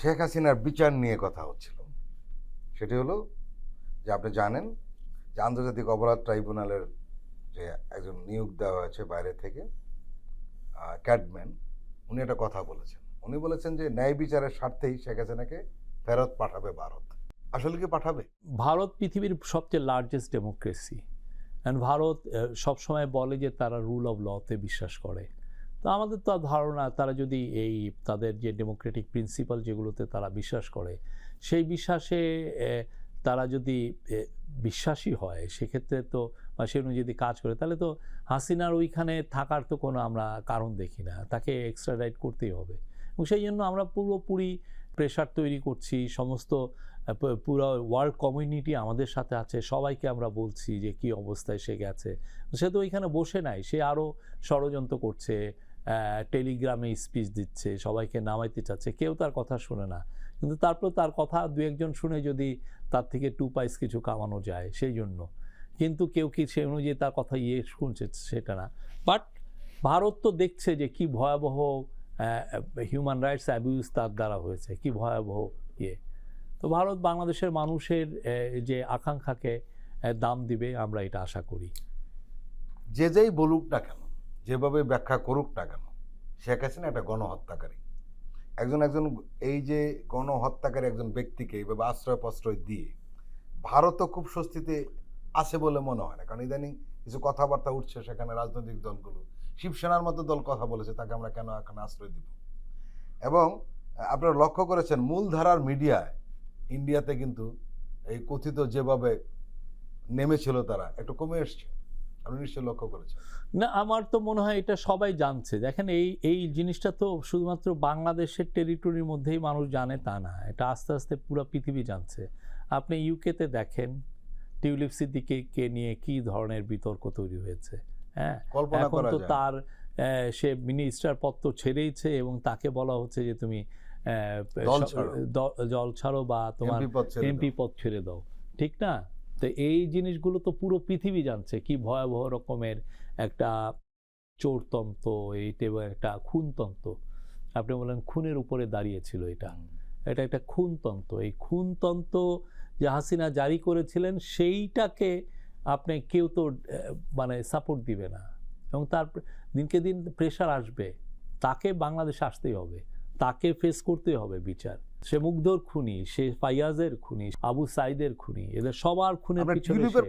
শেখ হাসিনার বিচার নিয়ে কথা হচ্ছিল। সেটি হলো যে আপনি জানেন যে আন্তর্জাতিক অপরাধ ট্রাইব্যুনালের যে একজন নিয়োগ দেওয়া হয়েছে বাইরে থেকে, ক্যাডম্যান, উনি একটা কথা বলেছেন। উনি বলেছেন যে ন্যায় বিচারের স্বার্থেই শেখ হাসিনাকে ফেরত পাঠাবে ভারত। আসলে কি পাঠাবে? ভারত পৃথিবীর সবচেয়ে লার্জেস্ট ডেমোক্রেসি, অ্যান্ড ভারত সবসময় বলে যে তারা রুল অফ লতে বিশ্বাস করে। তো আমাদের তো ধারণা তারা যদি এই তাদের যে ডেমোক্রেটিক প্রিন্সিপাল যেগুলোতে তারা বিশ্বাস করে, সেই বিশ্বাসে তারা যদি বিশ্বাসী হয়, সেক্ষেত্রে তো বা সে অনুযায়ী যদি কাজ করে, তাহলে তো হাসিনার ওইখানে থাকার তো কোনো আমরা কারণ দেখি না, তাকে এক্সট্রাডাইট করতেই হবে। এবং সেই জন্য আমরা পুরোপুরি প্রেশার তৈরি করছি, সমস্ত পুরো ওয়ার্ল্ড কমিউনিটি আমাদের সাথে আছে, সবাইকে আমরা বলছি যে কি অবস্থায় সে গেছে। সে তো ওইখানে বসে নাই, সে আরও ষড়যন্ত্র করছে, টেলিগ্রামে স্পিচ দিচ্ছে, সবাইকে নামাইতে চাচ্ছে, কেউ তার কথা শুনে না। কিন্তু তারপর তার কথা দু একজন শুনে যদি তার থেকে 2 পয়সা কিছু কামানো যায় সেই জন্য, কিন্তু কেউ কি সে অনুযায়ী তার কথা শুনছে সেটা না। বাট ভারত তো দেখছে যে কি ভয়াবহ হিউম্যান রাইটস অ্যাবিউজ তার দ্বারা হয়েছে, কি ভয়াবহ তো ভারত বাংলাদেশের মানুষের যে আকাঙ্ক্ষাকে দাম দিবে, আমরা এটা আশা করি। যেই বলুক না কেন, যেভাবে ব্যাখ্যা করুক না কেন, শেখ হাসিনা একটা গণহত্যাকারী। একজন এই যে গণহত্যাকারী একজন ব্যক্তিকে এইভাবে আশ্রয় প্রশ্রয় দিয়ে ভারতও খুব স্বস্তিতে আছে বলে মনে হয় না। কারণ ইদানিং কিছু কথাবার্তা উঠছে, সেখানে রাজনৈতিক দলগুলো, শিবসেনার মতো দল কথা বলেছে, তাকে আমরা কেন এখানে আশ্রয় দিব। এবং আপনারা লক্ষ্য করেছেন মূলধারার মিডিয়ায় ইন্ডিয়াতে কিন্তু এই কথিত যেভাবে নেমেছিল তারা একটু কমে এসছে। আপনি নিশ্চয়ই লক্ষ্য করেছেন। না, আমার তো মনে হয় এটা সবাই জানছে। দেখেন, এই জিনিসটা তো শুধুমাত্র বাংলাদেশের টেরিটরির মধ্যেই মানুষ জানে তা না, এটা আস্তে আস্তে পুরো পৃথিবী জানছে। আপনি ইউকেতে দেখেন টিউলিপ সিদ্দিকীকে নিয়ে কি ধরনের বিতর্ক তৈরি হয়েছে। হ্যাঁ, এখন তো তার সে মিনিস্টার পদ তো ছেড়েইছে এবং তাকে বলা হচ্ছে যে তুমি দল ছাড়ো বা তোমার এমপি পদ ছেড়ে দাও, ঠিক না? তো এই জিনিসগুলো তো পুরো পৃথিবী জানছে কি ভয়াবহ রকমের একটা চোরতন্ত্র, এইটা একটা খুনতন্ত্র। আপনি বলেন খুনের উপরে দাঁড়িয়েছিল, এটা একটা খুনতন্ত্র। এই খুনতন্ত্র যে হাসিনা জারি করেছিলেন, সেইটাকে আপনি কেউ তো মানে সাপোর্ট দিবে না, এবং তার দিনকে দিন প্রেশার আসবে, তাকে বাংলাদেশে আসতেই হবে, তাকে ফেস করতেই হবে বিচার। সে মুগ্ধর খুনি, সে ফাইয়াজের খুনি, আবু সাইদের খুনি, এদের সবার খুনের পিছনে